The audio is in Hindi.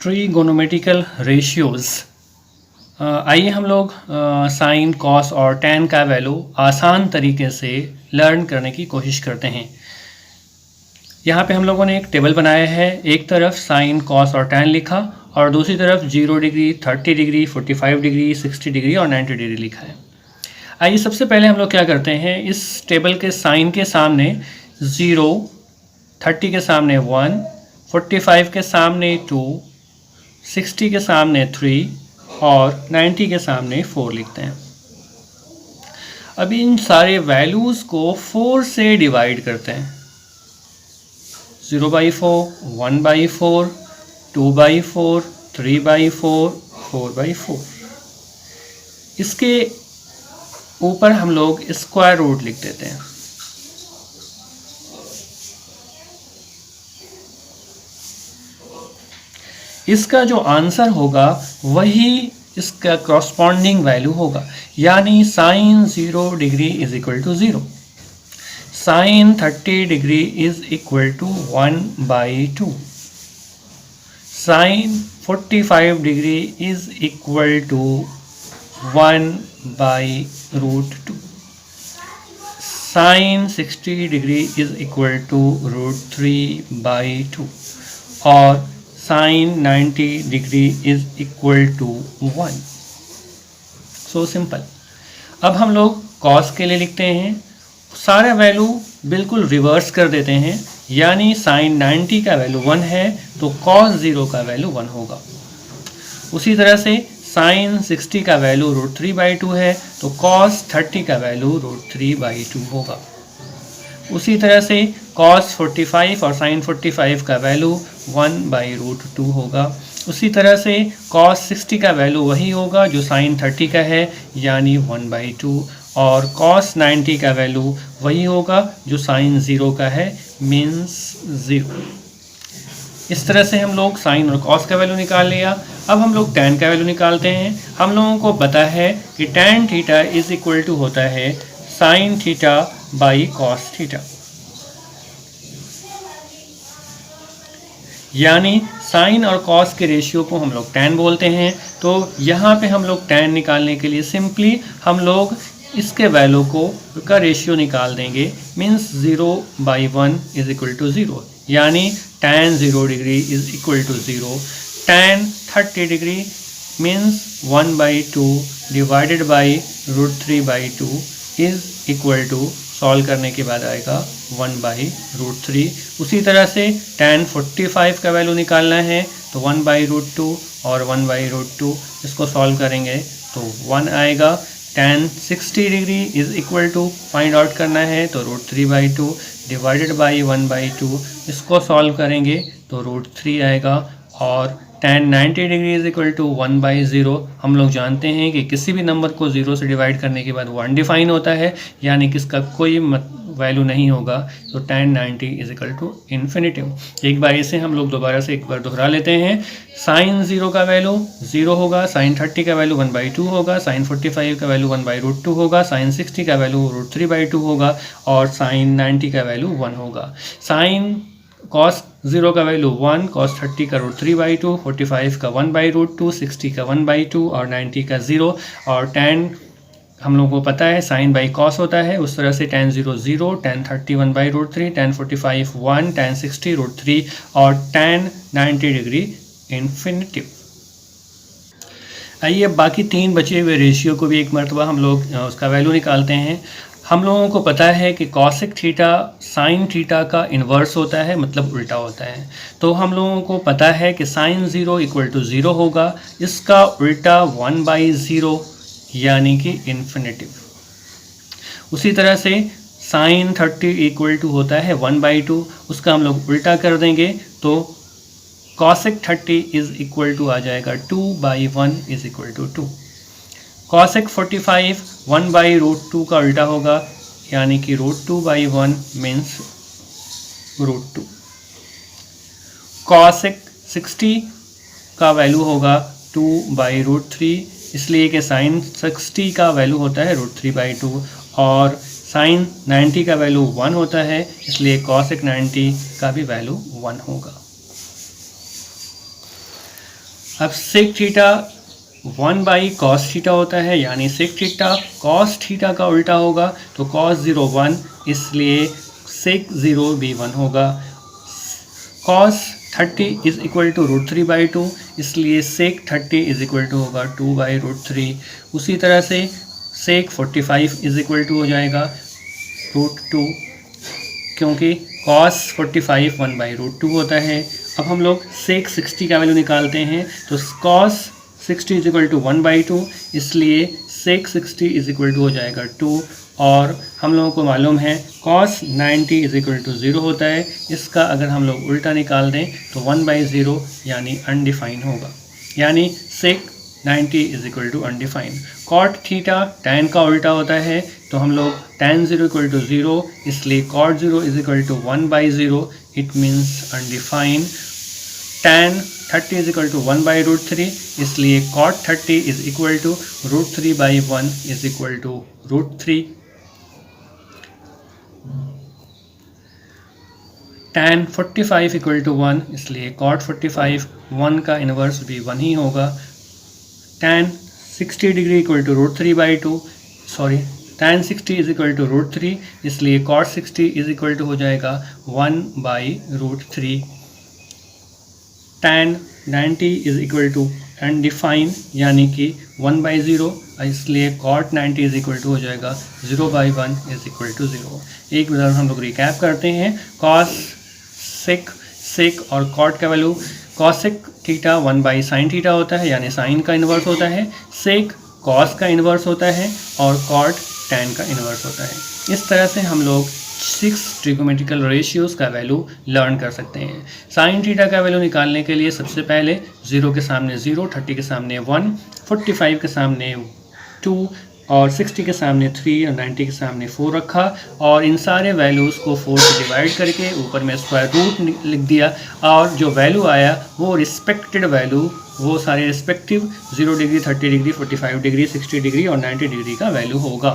Trigonometrical ratios. आइए हम लोग साइन, कॉस और टैन का वैल्यू आसान तरीके से लर्न करने की कोशिश करते हैं। यहाँ पे हम लोगों ने एक टेबल बनाया है। एक तरफ साइन, कॉस और टैन लिखा और दूसरी तरफ 0 डिग्री, 30 डिग्री, 45 डिग्री, 60 डिग्री और 90 डिग्री लिखा है। आइए सबसे पहले हम लोग क्या करते हैं, इस टेबल के साइन के सामने 0, 30 के सामने 1, 45 के सामने 2, 60 के सामने 3 और 90 के सामने 4 लिखते हैं। अब इन सारे वैल्यूज़ को 4 से डिवाइड करते हैं। 0/4, 1/4, 2/4, 3/4, 4/4। इसके ऊपर हम लोग स्क्वायर रूट लिख देते हैं। इसका जो आंसर होगा वही इसका कॉरस्पॉन्डिंग वैल्यू होगा, यानी sine 0 degree is equal to 0, sine 30 degree is equal to 1/2, sine 45 degree is equal to 1/√2, sine 60 degree is equal to √3/2 और sine 90 degree is equal to 1। So simple. अब हम लोग कॉस के लिए लिखते हैं, सारा वैल्यू बिल्कुल रिवर्स कर देते हैं, यानी साइन 90 का वैल्यू 1 है तो कॉस 0 का वैल्यू 1 होगा। उसी तरह से साइन 60 का वैल्यू √3/2 है तो कॉस 30 का वैल्यू √3/2 होगा। उसी तरह से cos 45 और sin 45 का वैल्यू 1/√2 होगा। उसी तरह से cos 60 का वैल्यू वही होगा जो sin 30 का है, यानी 1/2, और cos 90 का वैल्यू वही होगा जो sin 0 का है, मीन्स 0। इस तरह से हम लोग साइन और कॉस का वैल्यू निकाल लिया। अब हम लोग टैन का वैल्यू निकालते हैं। हम लोगों को पता है कि tan theta is equal to होता है sine theta by cos theta, यानी साइन और कॉस के रेशियो को हम लोग टैन बोलते हैं। तो यहाँ पे हम लोग टैन निकालने के लिए सिंपली हम लोग इसके वैल्यू का रेशियो निकाल देंगे, मीन्स 0/1 इज इक्वल टू 0, यानी tan 0 degree is equal to 0, tan 30 degree means 1/2 divided by √3/2 is equal to, solve करने के बाद आएगा 1/√3। उसी तरह से tan 45 का वैल्यू निकालना है तो 1/√2 और 1/√2, इसको सॉल्व करेंगे तो 1 आएगा। tan 60 degree is equal to find out करना है तो √3/2 डिवाइडेड बाई 1/2, इसको सॉल्व करेंगे तो √3 आएगा। और tan 90 degree is equal to 1/0। हम लोग जानते हैं कि किसी भी नंबर को 0 से डिवाइड करने के बाद 1 डिफाइन होता है, यानी कि इसका कोई वैल्यू नहीं होगा, तो tan 90 is equal to infinitive. एक बार इसे हम लोग दोबारा से एक बार दोहरा लेते हैं। साइन 0 का वैल्यू 0 होगा, साइन 30 का वैल्यू 1/2 होगा, साइन 45 का वैल्यू 1/√2 होगा, साइन 60 का वैल्यू √3/2 होगा और साइन 90 का वैल्यू 1 होगा। साइन cos 0 का वैल्यू 1, cos 30 का √3/2, 45 का 1/√2, 60 का 1/2 और 90 का 0। और tan हम लोगों को पता है साइन बाई कॉस होता है, उस तरह से tan 0 0, tan 30 1/√3, tan 45 1, tan 60 √3 और tan 90 डिग्री इन्फिनिटिव। आइए बाकी 3 बचे हुए रेशियो को भी एक मरतबा हम लोग उसका वैल्यू निकालते हैं। हम लोगों को पता है कि कॉसिक थीटा साइन थीटा का इन्वर्स होता है, मतलब उल्टा होता है। तो हम लोगों को पता है कि साइन 0 इक्वल टू 0 होगा, इसका उल्टा 1/0 यानी कि इन्फिनिटिव। उसी तरह से साइन 30 इक्वल टू होता है 1/2, उसका हम लोग उल्टा कर देंगे तो कॉसिक 30 इज इक्वल टू आ जाएगा 2/1 इज इक्वल टू 2। कॉसिक 45 1/√2 का उल्टा होगा, यानी कि √2/1 मीन्स √2। कॉसिक 60 का वैल्यू होगा 2/√3, इसलिए कि साइन 60 का वैल्यू होता है √3/2 और साइन 90 का वैल्यू 1 होता है, इसलिए कॉसिक 90 का भी वैल्यू 1 होगा। अब सेक थीटा 1/cos थीटा होता है, यानी सेक थीटा cos थीटा का उल्टा होगा, तो cos 0 1, इसलिए सेक 0 भी 1 होगा। cos 30 इज इक्वल टू √3/2, इसलिए सेक 30 इज इक्वल टू होगा 2/√3। उसी तरह से सेक 45 इज इक्वल टू हो जाएगा √2, क्योंकि cos 45 1/√2 होता है। अब हम लोग सेक 60 का वैल्यू निकालते हैं, तो cos 60 इज इक्वल टू 1/2, इसलिए सेक 60 इज इक्वल टू हो जाएगा 2। और हम लोगों को मालूम है cos 90 इज इक्वल टू 0 होता है, इसका अगर हम लोग उल्टा निकाल दें तो 1/0 यानी अनडिफाइन होगा, यानी sec 90 is equal to undefined. Cot theta tan का उल्टा होता है, तो हम लोग tan 0 इक्वल टू 0, इसलिए cot 0 is equal to 1/0, it means undefined. tan 30 is equal to 1/√3, इसलिए cot 30 is equal to √3/1 is equal to √3। tan 45 equal to 1, इसलिए cot 45 1 का इन्वर्स भी 1 ही होगा। tan 60 degree equal to √3/2, tan 60 is equal to √3, इसलिए cot 60 इज इक्वल टू हो जाएगा 1/√3। tan 90 is equal to undefined, यानी कि 1/0, इसलिए cot 90 इज इक्वल टू हो जाएगा 0/1 इज इक्वल टू 0। एक बार हम लोग रिकैप करते हैं। cos सेक और cot का value, cosec theta 1/sin theta होता है, यानी साइन का इन्वर्स होता है। सेक cos का इन्वर्स होता है और cot tan का इन्वर्स होता है। इस तरह से हम लोग 6 ट्रिगोमेट्रिकल रेशियोज़ का वैल्यू लर्न कर सकते हैं। साइन थीटा का वैल्यू निकालने के लिए सबसे पहले 0 के सामने 0, 30 के सामने 1, 45 के सामने 2 और 60 के सामने 3 और 90 के सामने 4 रखा, और इन सारे वैल्यूज़ को 4 से डिवाइड करके ऊपर में स्क्वायर रूट लिख दिया, और जो वैल्यू आया वो रिस्पेक्टेड वैल्यू, वो सारे respective 0 degree, 30 degree, 45 degree, 60 degree और 90 डिग्री का वैल्यू होगा।